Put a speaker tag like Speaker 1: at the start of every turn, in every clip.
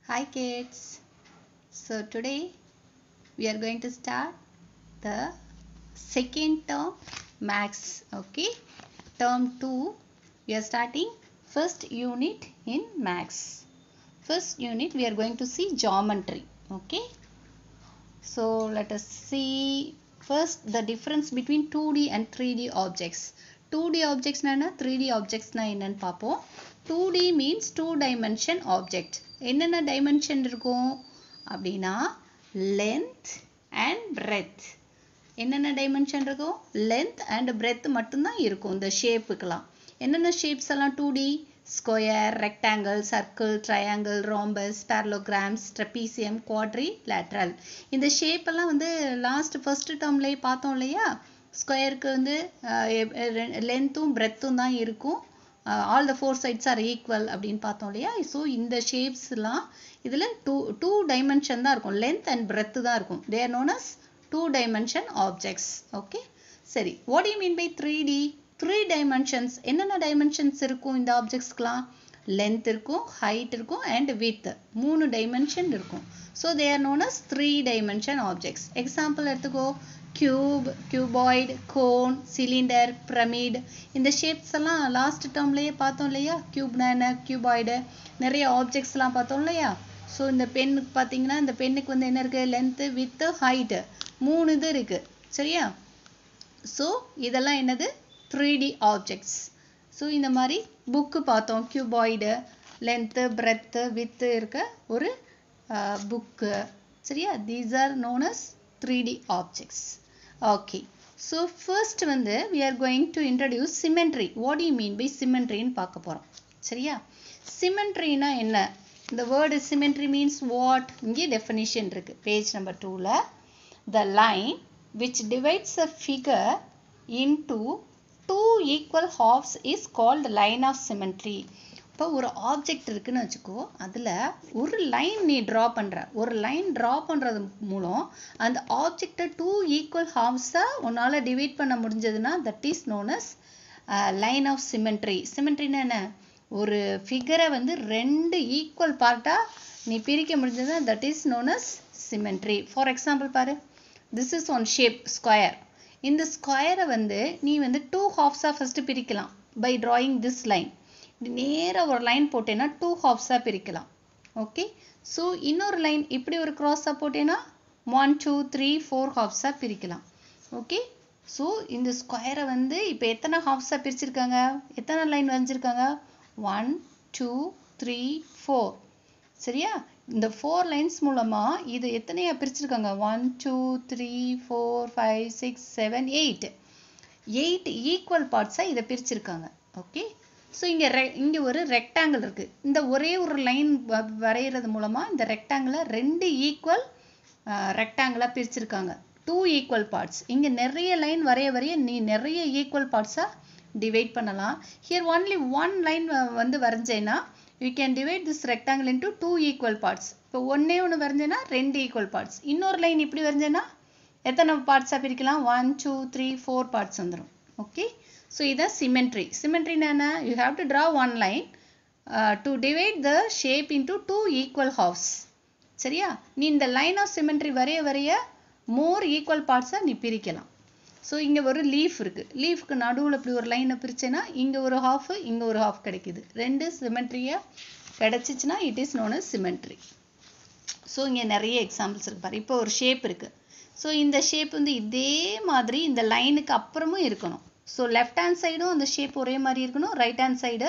Speaker 1: Hi kids. So today we are going to start the second term maths. Okay. Term 2 we are starting first unit in maths. First unit we are going to see geometry. Okay. So let us see first the difference between 2D and 3D objects. 2D objects na 3D objects na என்னன்னு பாப்போம். 2D means 2 dimension object. என்னென்ன dimension இருக்கும் அப்படின்னா length and breadth. என்னென்ன dimension இருக்கும் length and breadth மட்டும்தான் இருக்கும் இந்த ஷேப்புக்கெல்லாம். என்னென்ன ஷேப்ஸ் எல்லாம் 2D square, rectangle, circle, triangle, rhombus, parallelograms, trapezium, quadrilateral. இந்த ஷேப் எல்லாம் வந்து லாஸ்ட் ஃபர்ஸ்ட் டேர்ம்லயே பார்த்தோம் இல்லையா? ஸ்கொயருக்கு வந்து லென்த்தும் பிரெத்தும் தான் இருக்கும். All the four sides are equal அப்படின்னு பார்த்தோம் இல்லையா? ஸோ இந்த ஷேப்ஸ்லாம் இதில் டூ டைமென்ஷன் தான் இருக்கும். லென்த் அண்ட் பிரெத்து தான் இருக்கும். They are known as 2 dimension objects. Okay சரி, what you mean by 3D? 3 dimensions. என்னென்ன dimensions இருக்கும் இந்த ஆப்ஜெக்ட்ஸ்க்குலாம்? லென்த் இருக்கும், ஹைட் இருக்கும் அண்ட் வித். 3 dimension இருக்கும். So they are known as 3 dimension objects. Example எடுத்துக்கோ, cube, cuboid, cone, cylinder, pyramid. இந்த ஷேப்ஸ் எல்லாம் லாஸ்ட் டேர்ம்லேயே பார்த்தோம் இல்லையா? கியூப்னா என்ன, கியூபாய்டு, நிறைய ஆப்ஜெக்ட்ஸ்லாம் பார்த்தோம் இல்லையா? ஸோ இந்த பென்னுக்கு பார்த்தீங்கன்னா இந்த பென்னுக்கு வந்து என்ன இருக்குது? லென்த்து, வித்து, ஹைட்டு, 3 இது இருக்குது. சரியா? ஸோ இதெல்லாம் என்னது? 3D objects. ஸோ இந்த மாதிரி புக்கு பார்த்தோம், கியூபாய்டு, லென்த்து, பிரெத்து, வித்து இருக்க ஒரு புக்கு. சரியா? These are known as 3D objects. Okay. So first வந்து we are going to introduce symmetry. What do you mean by symmetry ன்னு பார்க்க போறோம். சரியா? Symmetryனா என்ன? The word symmetry means what? இங்கே definition இருக்கு. Page number 2ல. The line which divides a figure into two equal halves is called line of symmetry. இப்போ ஒரு object இருக்குன்னு வச்சுக்கோ, அதில் ஒரு லைன் நீ ட்ரா பண்ணுற. ஒரு லைன் ட்ரா பண்ணுறது மூலம் அந்த ஆப்ஜெக்டை 2 ஈக்குவல் ஹாஃப்ஸாக உன்னால் டிவைட் பண்ண முடிஞ்சதுன்னா that is known as line of symmetry. சிமெண்ட்ரின்னா என்ன? ஒரு ஃபிகரை வந்து 2 ஈக்குவல் பார்ட்டாக நீ பிரிக்க முடிஞ்சதுன்னா that is known as symmetry. For example பாரு, this is one shape square. இந்த ஸ்கொயரை வந்து நீ வந்து 2 ஹாஃப்ஸாக ஃபஸ்ட்டு பிரிக்கலாம் பை ட்ராயிங் திஸ் லைன். நேராக ஒரு லைன் போட்டேன்னா 2 ஹாஃப்ஸாக பிரிக்கலாம். ஓகே, ஸோ இன்னொரு லைன் இப்படி ஒரு க்ராஸாக போட்டேன்னா 1 2 3 4 ஹாஃப்ஸாக பிரிக்கலாம். ஓகே, ஸோ இந்த ஸ்கொயரை வந்து இப்போ எத்தனை ஹாஃப்ஸாக பிரிச்சிருக்காங்க? எத்தனை லைன் வரைஞ்சிருக்காங்க? 1 2 3 4. சரியா? இந்த 4 லைன்ஸ் மூலமாக இது எத்தனையா பிரிச்சிருக்காங்க? 1 2 3 4 5 6 7 8 ஈக்குவல் பார்ட்ஸாக இதை பிரிச்சிருக்காங்க. ஓகே, ஸோ இங்கே ஒரு ரெக்டாங்கிள் இருக்குது. இந்த ஒரே ஒரு லைன் வரைகிறது மூலமாக இந்த ரெக்டாங்கிளை 2 ஈக்குவல் ரெக்டாங்கிளாக பிரிச்சிருக்காங்க. 2 ஈக்குவல் பார்ட்ஸ். இங்கே நிறைய லைன் வரைய நீ நிறைய ஈக்குவல் பார்ட்ஸாக டிவைட் பண்ணலாம். ஹியர் ஒன்லி ஒன் லைன் வந்து வரைஞ்சேன்னா you can divide this rectangle into 2 equal parts. இப்போ ஒன்று வரைஞ்சேன்னா 2 ஈக்குவல் பார்ட்ஸ். இன்னொரு லைன் இப்படி வரைஞ்சேன்னா எத்தனை பார்ட்ஸாக பிரிக்கலாம்? 1 2 3 4 பார்ட்ஸ் வந்துடும். ஓகே, so இதான் symmetry. Symmetry என்ன? You have to draw one line to divide the shape into 2 equal halves. சரியா? நீ இந்த line of symmetry வரைய more equal parts-ஆ நீ பிரிக்கலாம். ஸோ இங்கே ஒரு லீஃப் இருக்குது. லீஃப்க்கு நடுவில் இப்படி ஒரு லைனை பிரிச்சேன்னா இங்கே ஒரு ஹாஃப் இங்கே ஒரு ஹாஃப் கிடைக்குது. 2 சிமெட்ரியாக கிடைச்சிச்சுன்னா it is known as symmetry. So இங்கே நிறைய எக்ஸாம்பிள்ஸ் இருக்கு பாரு. இப்போ ஒரு ஷேப் இருக்குது. ஸோ இந்த ஷேப் வந்து இதே மாதிரி இந்த லைனுக்கு அப்புறமும் இருக்கணும். ஸோ லெஃப்ட் ஹேண்ட் சைடும் அந்த ஷேப் ஒரே மாதிரி இருக்கணும். ரைட் ஹேண்ட் சைடு,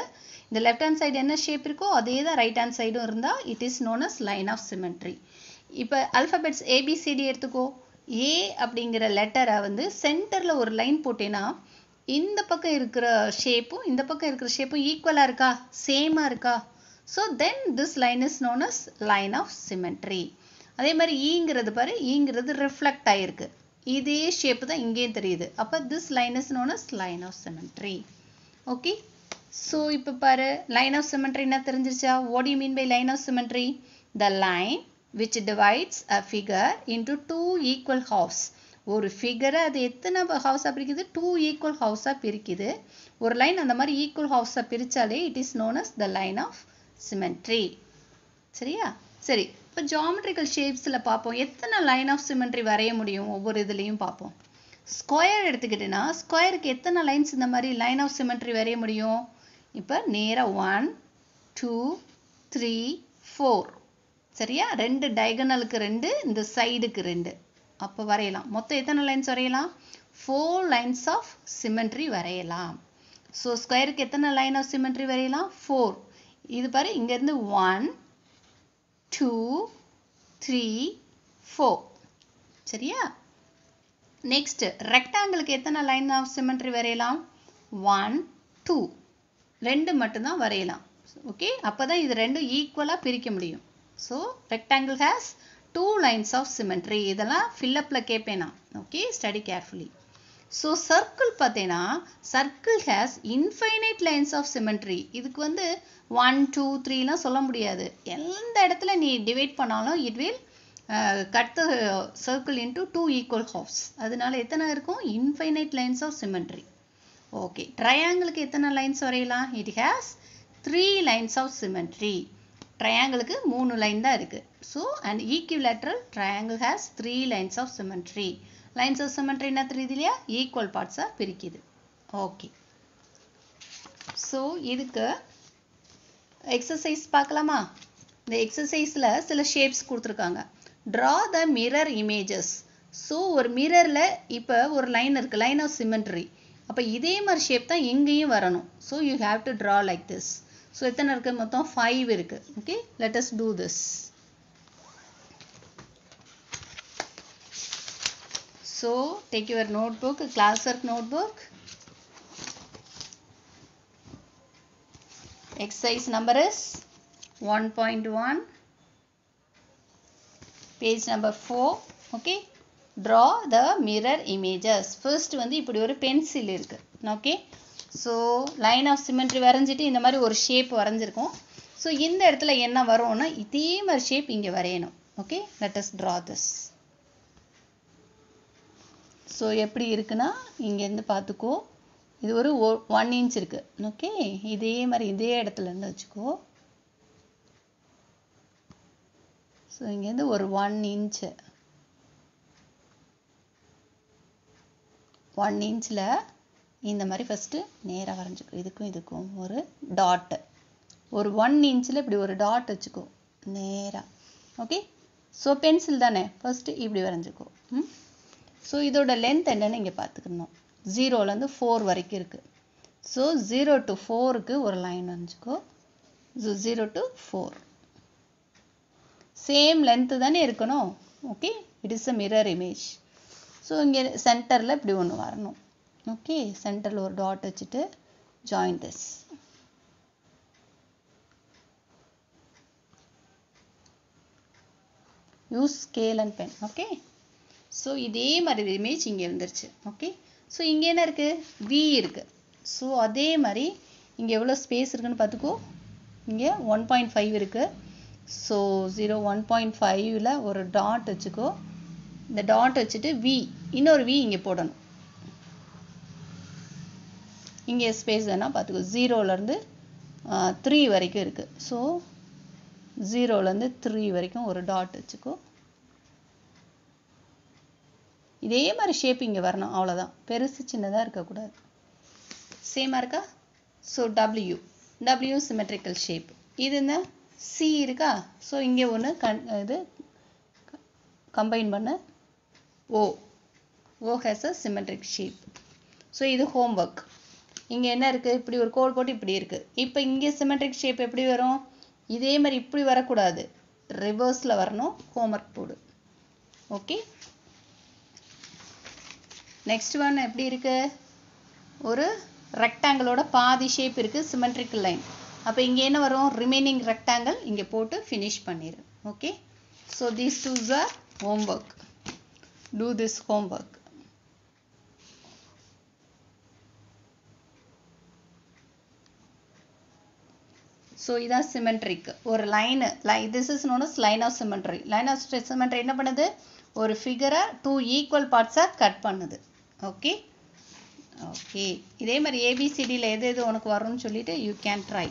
Speaker 1: இந்த லெஃப்ட் ஹேண்ட் சைடு என்ன ஷேப் இருக்கோ அதே தான் ரைட் ஹேண்ட் சைடும் இருந்தால் it is known as line of symmetry. இப்போ அல்ஃபபெட்ஸ் ஏபிசிடி எடுத்துக்கோ. ஏ அப்படிங்கிற லெட்டரை வந்து சென்டரில் ஒரு லைன் போட்டேன்னா இந்த பக்கம் இருக்கிற ஷேப்பும் இந்த பக்கம் இருக்கிற ஷேப்பும் ஈக்குவலாக இருக்கா, சேமாக இருக்கா? So then this line is known as line of symmetry. அதே மாதிரி ஈங்கிறது பாரு, ஈங்கிறது ரிஃப்ளெக்ட் ஆகிருக்கு. இதே ஷேப் தான் இங்கேயும் தெரியுது. அப்போ this line is known as line of symmetry. Okay, so இப்போ பாரு லைன் ஆஃப் சிமெட்ரி என்ன தெரிஞ்சிருச்சா? What you mean by line of symmetry? The line which divides a figure into 2 equal halves. ஒரு ஃபிகரை அது எத்தனை ஹவுஸாக பிரிக்குது? 2 ஈக்குவல் ஹவுஸாக பிரிக்குது. ஒரு லைன் அந்த மாதிரி ஈக்குவல் ஹவுஸாக பிரித்தாலே it is known as the line of symmetry. சரியா? சரி, இப்போ ஜியோமெட்ரிக்கல் ஷேப்ஸில் பார்ப்போம். எத்தனை லைன் ஆஃப் சிமெட்ரி வரைய முடியும் ஒவ்வொரு இதுலேயும் பார்ப்போம். ஸ்கொயர் எடுத்துக்கிட்டேன்னா ஸ்கொயருக்கு எத்தனை லைன்ஸ் இந்த மாதிரி லைன் ஆஃப் சிமெட்ரி வரைய முடியும்? இப்போ நேராக 1 2 3 4 சரியா? 2 டயகனலுக்கு 2, இந்த சைடுக்கு 2. அப்போ வரையலாம். மொத்தம் எத்தனை லைன்ஸ் வரையலாம்? 4 லைன்ஸ் ஆஃப் சிமெட்ரி வரையலாம். ஸோ ஸ்கொயருக்கு எத்தனை லைன் ஆஃப் சிமெட்ரி வரையலாம்? 4. இது பாரு, இங்கேருந்து 1 2 3 4 சரியா? நெக்ஸ்ட் ரெக்டாங்கிளுக்கு எத்தனை லைன் ஆஃப் சிமெட்ரி வரையலாம்? 1 2 2 மட்டும்தான் வரையலாம். ஓகே, அப்போ தான் இது ரெண்டும் ஈக்குவலாக பிரிக்க முடியும். So rectangle has 2 lines of symmetry. இதெல்லாம் ஃபில்லப்பில் கேட்பேனா? Okay, study carefully. So circle பார்த்தீங்கன்னா circle has infinite lines of symmetry. இதுக்கு 1 2 3லாம் சொல்ல முடியாது. எந்த இடத்துல நீ டிவைட் பண்ணாலும் it will cut the circle into 2 equal halves. அதனால எத்தனை இருக்கும்? Infinite lines of symmetry. Okay, ட்ரையாங்கிளுக்கு எத்தனை லைன்ஸ் வரையலாம்? It has 3 lines of symmetry. ட்ரையாங்கிளுக்கு 3 லைன் தான் இருக்கு. So and equilateral triangle has 3 lines of symmetry. Lines of symmetry என்ன தெரியுது இல்லையா? ஈக்குவல் பார்ட்ஸாக பிரிக்குது. ஓகே, ஸோ இதுக்கு எக்ஸசைஸ் பார்க்கலாமா? இந்த எக்ஸசைஸில் சில ஷேப்ஸ் கொடுத்துருக்காங்க. Draw the mirror images. So ஒரு மிரரில் இப்போ ஒரு லைன் இருக்குது, லைன் ஆஃப் சிமெட்ரி. அப்போ இதே மாதிரி ஷேப் தான் எங்கேயும் வரணும். So you have to draw like this. So எத்தனை இருக்குது? மொத்தம் 5 இருக்குது. Okay, let us do this. So take your notebook, class work notebook. Exercise number is 1.1. Page number 4. Okay, draw the mirror images. First இப்படி ஒரு pencil இருக்கு. Okay, so line of symmetry வரைஞ்சிட்டு இந்த மாதிரி ஒரு ஷேப் வரைஞ்சிருக்கோம். ஸோ இந்த இடத்துல என்ன வரும்னா இதே மாதிரி ஷேப் இங்கே வரையணும். Okay, let us draw this. So எப்படி இருக்குன்னா இங்கேருந்து பார்த்துக்கோ, இது ஒரு 1 inch இருக்கு. ஓகே, இதே மாதிரி இதே இடத்துல இருந்து வச்சுக்கோ. ஸோ இங்கேருந்து ஒரு 1 inch, 1 inchல இந்த மாதிரி ஃபஸ்ட்டு நேராக வரைஞ்சிக்கோ. இதுக்கும் இதுக்கும் ஒரு டாட்டு, ஒரு 1 inchல இப்படி ஒரு டாட் வச்சுக்கோ நேராக. ஓகே, ஸோ பென்சில் தானே, ஃபஸ்ட்டு இப்படி வரைஞ்சிக்கோ. ஸோ இதோட லென்த் என்னன்னு இங்கே பார்த்துக்கணும். 0லேருந்து 4 வரைக்கும் இருக்குது. ஸோ 0 to 4க்கு ஒரு லைன் வரைஞ்சிக்கோ. ஸோ 0 to 4 சேம் லென்த்து தானே இருக்கணும். Okay, it is a mirror image. So இங்கே சென்டரில் இப்படி ஒன்று வரணும். ஓகே, சென்டரில் ஒரு டாட் வச்சுட்டு join this. Use scale and pen. Okay, so இதே மாதிரி இமேஜ் இங்கே வந்துருச்சு. ஓகே, ஸோ இங்கே என்ன இருக்குது? வி இருக்குது. ஸோ அதே மாதிரி இங்கே எவ்வளோ ஸ்பேஸ் இருக்குன்னு பார்த்துக்கோ. இங்கே 1.5 இருக்குது. ஸோ 1.5ல் ஒரு டாட் வச்சுக்கோ. இந்த டாட் வச்சுட்டு வி, இன்னொரு வி இங்கே போடணும். இங்கே ஸ்பேஸ் வேணால் பார்த்துக்கோ. 0லேருந்து 3 வரைக்கும் இருக்குது. ஸோ 0லேருந்து 3 வரைக்கும் ஒரு டாட் வச்சுக்கோ. இதே மாதிரி ஷேப் இங்கே வரணும், அவ்வளோதான். பெருசு சின்னதாக இருக்கக்கூடாது. சேமாக இருக்கா? So W symmetrical shape. இது இந்த சி இருக்கா? ஸோ இங்கே ஒன்று இது கம்பைன் பண்ண O has a symmetric shape. So இது ஹோம்ஒர்க். இங்கே என்ன இருக்குது? இப்படி ஒரு கோட் போட்டு இப்படி இருக்குது. இப்போ இங்கே சிமெட்ரிக் ஷேப் எப்படி வரும்? இதே மாதிரி இப்படி வரக்கூடாது, ரிவர்ஸில் வரணும். ஹோம்ஒர்க் போடு. ஓகே, நெக்ஸ்ட் ஒன் எப்படி இருக்குது? ஒரு ரெக்டாங்கிளோட பாதி ஷேப் இருக்குது, சிமெட்ரிக்கல் லைன். அப்போ இங்கே என்ன வரும்? ரிமைனிங் ரெக்டாங்கிள் இங்கே போட்டு ஃபினிஷ் பண்ணிடு. Okay, so these twos are homework. Do this homework. So இதான் சிமெட்ரிக். ஒரு line this is known as line of symmetry. Line of symmetry என்ன பண்ணுது? ஒரு ஃபிகரை 2 ஈக்குவல் பார்ட்ஸாக கட் பண்ணுது. ஓகே, ஓகே, இதே மாதிரி ஏபிசிடியில் எது எது உனக்கு வரும்னு சொல்லிட்டு யூ கேன் ட்ரை.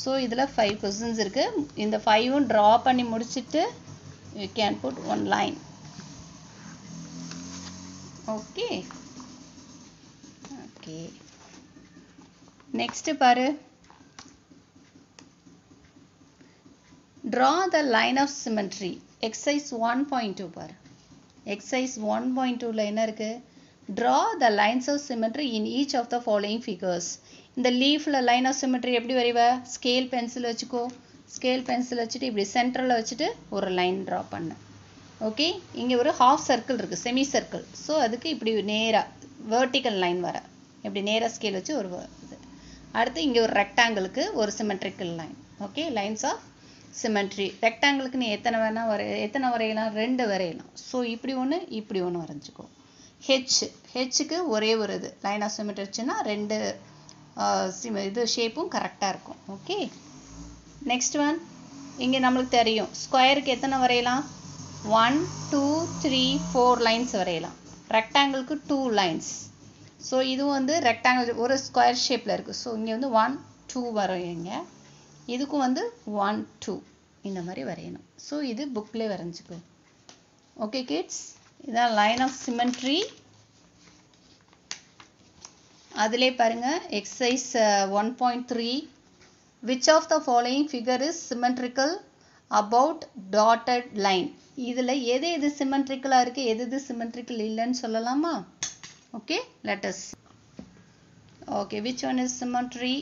Speaker 1: ஸோ இதில் 5 கொஸ்டின்ஸ் இருக்குது. இந்த 5ம் ட்ரா பண்ணி முடிச்சுட்டு you can put one line. Okay. Next பாரு, draw the line of symmetry. Exercise 1.2 பாரு. Exercise 1.2 ல என்ன இருக்கு? Draw the lines of symmetry in each of the following figures. இந்த லீஃப்ல லைன் ஆஃப் சிமெட்ரி எப்படி வரைவ? ஸ்கேல் பென்சில் வச்சுக்கோ. ஸ்கேல் பென்சில் வச்சுட்டு இப்படி சென்டரில் வச்சுட்டு ஒரு லைன் ட்ரா பண்ண. ஓகே, இங்கே ஒரு ஹாஃப் சர்க்கிள் இருக்குது, செமி சர்க்கிள். ஸோ அதுக்கு இப்படி நேராக வேர்ட்டிக்கல் லைன் வர, இப்படி நேராக ஸ்கேல் வச்சு ஒரு இது. அடுத்து இங்கே ஒரு ரெக்டாங்கிளுக்கு ஒரு symmetrical line. Okay, lines of symmetry. ரெக்டாங்கிளுக்கு நீ எத்தனை வரையலாம்? 2 வரையலாம். ஸோ இப்படி ஒன்று இப்படி ஒன்று வரைஞ்சிக்கோ. ஹெச்சுக்கு ஒரே ஒரு இது லைன் ஆஃப் சிமெட்ரி வச்சுன்னா 2 இது ஷேப்பும் கரெக்டாக இருக்கும். ஓகே, நெக்ஸ்ட் ஒன், இங்கே நம்மளுக்கு தெரியும் ஸ்கொயருக்கு எத்தனை வரையலாம்? 1 2 3 4 லைன்ஸ் வரையலாம். ரெக்டாங்கிளுக்கு 2 லைன்ஸ். ஸோ இதுவும் வந்து ரெக்டாங்கிள் ஒரு ஸ்கொயர் ஷேப்பில் இருக்குது. ஸோ இங்கே வந்து 1 2 வரையுங்க. இதுக்கும் வந்து 1 2 இந்த மாதிரி வரையணும். ஸோ இது புக்லேயே வரைஞ்சிக்கோ. ஓகே கிட்ஸ், இதான் லைன் ஆஃப் சிமெட்ரி. அதிலே பாருங்க, exercise 1.3, which of the following figure is symmetrical about dotted line? இதில் எது சிமெட்ரிக்கலாக இருக்குது, எது சிமெட்ரிக்கல் இல்லைன்னு சொல்லலாமா? Okay, let us. Okay, which one is symmetry?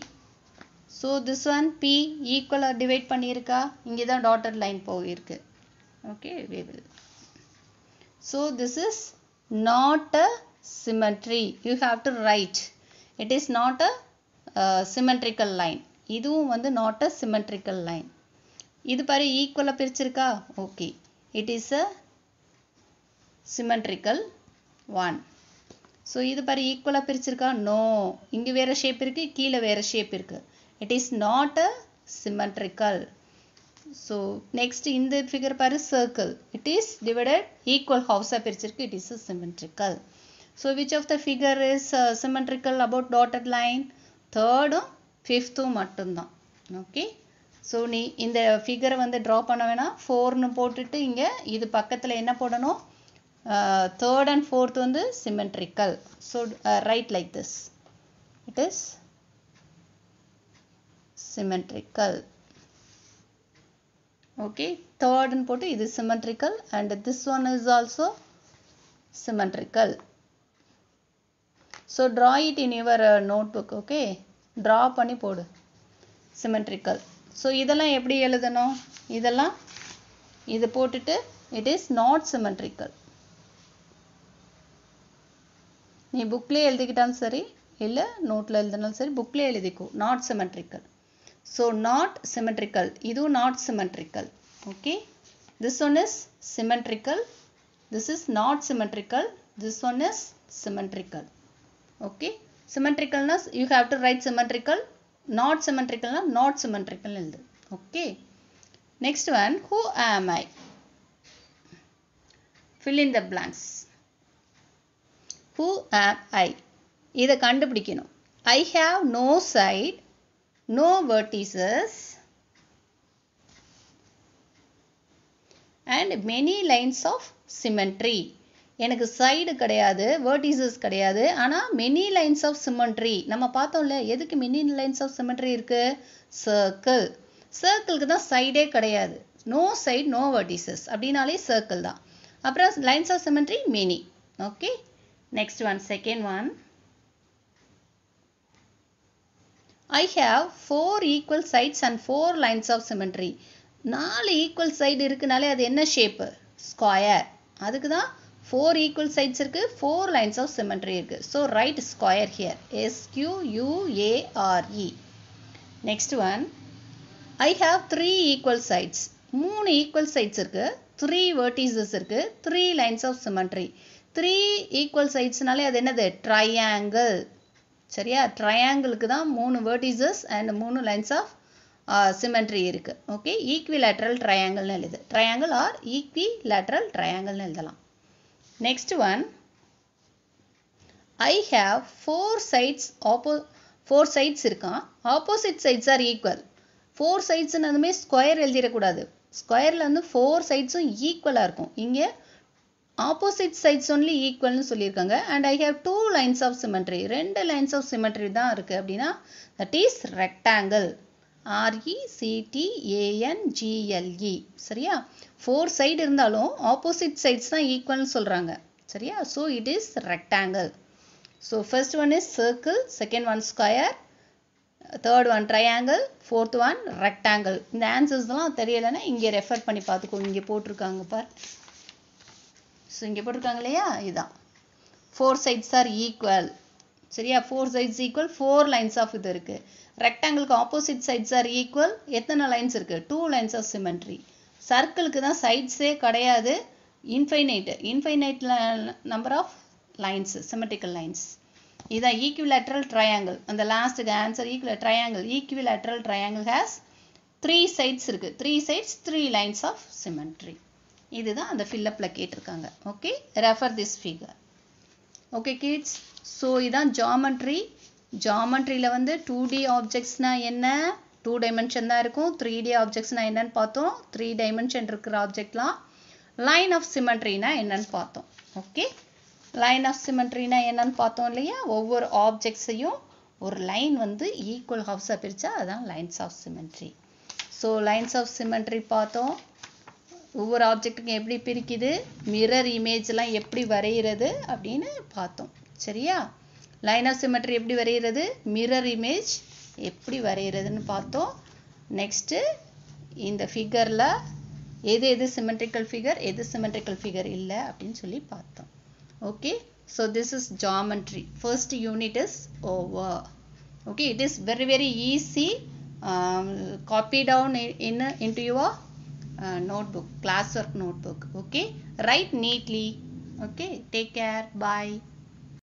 Speaker 1: So this one P equal divide பண்ணியிருக்கா? இங்கே தான் dotted line போயிருக்கு. Okay, we will. So this is not a symmetry. You have to write. It is not a symmetrical line. இதுவும் வந்து not a symmetrical line. இது பாரு ஈக்குவலாக பிரிச்சிருக்கா? Okay, it is a symmetrical one. So இது பாரு ஈக்குவலாக பிரிச்சிருக்கா? நோ, இங்கே வேறு ஷேப் இருக்குது, கீழே வேறு ஷேப் இருக்குது. It is not a symmetrical. So next இந்த ஃபிகர் பாரு, circle. It is divided equal ஹவுஸாக பிரிச்சிருக்கு. It is a symmetrical. So which of the figure is symmetrical about dotted line? 3rd 5th மட்டும்தான். Okay, so நீ இந்த ஃபிகரை வந்து draw பண்ண வேணாம். 4ன்னு போட்டுட்டு இங்கே இது பக்கத்தில் என்ன போடணும்? 3rd and 4th வந்து symmetrical. So right like this. It is symmetrical. Okay, 3rd போட்டு இது symmetrical and this one is also symmetrical. So draw it in your notebook. Okay, draw பண்ணி போடு symmetrical. So இதெல்லாம் எப்படி எழுதணும்? இதெல்லாம் இது போட்டுட்டு it is not symmetrical. நீ புக்லேயே எழுதிக்கிட்டாலும் சரி, இல்லை நோட்டில் எழுதினாலும் சரி, புக்லேயே எழுதிக்கோ. not symmetrical. So not symmetrical. இதுவும் not symmetrical. Okay, this one is symmetrical. This is not symmetrical. This one is symmetrical. Okay, symmetrical na you have to write symmetrical. Not symmetrical na not symmetrical எழுது. Okay, next one, who am I? Fill in the blanks. Who am I? இதை கண்டுபிடிக்கணும். I have no side, no vertices and many lines of symmetry. எனக்கு side கிடையாது, vertices கிடையாது, ஆனால் many lines of symmetry. நம்ம பார்த்தோம்ல, எதுக்கு many lines of symmetry இருக்கு? சர்க்கிள். சர்க்கிளுக்கு தான் சைடே கிடையாது. நோ சைடு நோ vertices அப்படின்னாலே சர்க்கிள் தான். அப்புறம் lines of symmetry many. Okay, next one, second one. I have 4 equal sides and 4 lines of symmetry. 4 equal side இருக்குனாலே அது என்ன ஷேப்பு? ஸ்கொயர். அதுக்கு தான் 4 equal sides இருக்கு, 4 lines of symmetry இருக்கு. So write square here. SQUARE. Next one, I have 3 equal sides. 3 equal sides இருக்கு, 3 vertices இருக்கு, 3 lines of symmetry. 3 equal sidesனாலே அது என்னது? ட்ரையாங்கிள். சரியா? ட்ரையாங்கிளுக்கு தான் 3 vertices and 3 lines of symmetry இருக்கு. ஓகே, ஈக்விலேட்ரல் ட்ரையாங்கிள்னு எழுது. ட்ரையாங்கிள் ஆர் ஈக்விலேட்ரல் ட்ரையாங்கிள்னு எழுதலாம். Next one, I have 4 sides. 4 sides இருக்கான். Opposite sides are equal. 4 சைட்ஸ்னதுமே square எழுதிடக்கூடாது. ஸ்கொயரில் வந்து 4 சைட்ஸும் ஈக்குவலாக இருக்கும். இங்கே ஆப்போசிட் சைட்ஸ் ஒன்லி ஈக்குவல்னு சொல்லியிருக்காங்க. And I have 2 lines of symmetry. 2 lines of symmetry தான் இருக்குது அப்படின்னா தட் இஸ் ரெக்டாங்கிள். RECTANGLE. சரியா? 4 சைடு இருந்தாலும் ஆப்போசிட் சைட்ஸ் தான் ஈக்குவல்னு சொல்கிறாங்க. சரியா? So it is rectangle. So first one is circle, second one square, third one triangle, fourth one rectangle. இந்த ஆன்சர்ஸ்லாம் தெரியலைன்னா இங்கே ரெஃபர் பண்ணி பார்த்துக்கோ. இங்கே போட்டிருக்காங்க பார். ஸோ இங்கே போட்டிருக்காங்க இல்லையா, இதுதான் 4 sides are equal. சரியா? 4 sides equal, 4 lines of இது இருக்குது. ரெக்டாங்கிளுக்கு ஆப்போசிட் சைட்ஸ் ஆர் ஈக்குவல். எத்தனை லைன்ஸ் இருக்குது? 2 lines of symmetry. சர்க்கிளுக்கு தான் சைட்ஸே கிடையாது, infinite number of lines, symmetrical lines. இதுதான் ஈக்குவிலேட்ரல் ட்ரையாங்கிள். அந்த லாஸ்ட்டுக்கு answer equilateral triangle has 3 sides இருக்குது. 3 sides 3 lines of symmetry. இதுதான் அந்த ஃபில்லப்பில் கேட்டிருக்காங்க. Okay, refer this figure. Okay kids, so இதான் ஜாமெட்ரி. ஜாமெட்ரியில் வந்து 2D ஆப்ஜெக்ட்ஸ்னால் என்ன, 2 dimension தான் இருக்கும். 3D ஆப்ஜெக்ட்ஸ்னால் என்னன்னு பார்த்தோம். 3 dimension இருக்கிற ஆப்ஜெக்ட்லாம். லைன் ஆஃப் சிமெட்ரினா என்னன்னு பார்த்தோம். ஓகே, லைன் ஆஃப் சிமெட்ரினா என்னன்னு பார்த்தோம் இல்லையா. ஒவ்வொரு ஆப்ஜெக்ட்ஸையும் ஒரு லைன் வந்து ஈக்குவல் ஹவுஸாக பிரித்தா அதுதான் lines of symmetry. So lines of symmetry பார்த்தோம். ஒவ்வொரு ஆப்ஜெக்ட்டுக்கும் எப்படி பிரிக்குது, மிரர் இமேஜ்லாம் எப்படி வரைகிறது அப்படின்னு பார்த்தோம். சரியா? லைன் ஆஃப் சிமெட்ரி எப்படி வரைகிறது, மிரர் இமேஜ் எப்படி வரைகிறதுன்னு பார்த்தோம். நெக்ஸ்ட்டு இந்த ஃபிகரில் எது சிமெட்ரிக்கல் ஃபிகர், எது சிமெட்ரிக்கல் ஃபிகர் இல்லை அப்படின்னு சொல்லி பார்த்தோம். Okay, so this is geometry. First unit is over. Okay, it is very easy. Copy down into your notebook, classwork notebook. Okay, write neatly. Okay, take care. Bye.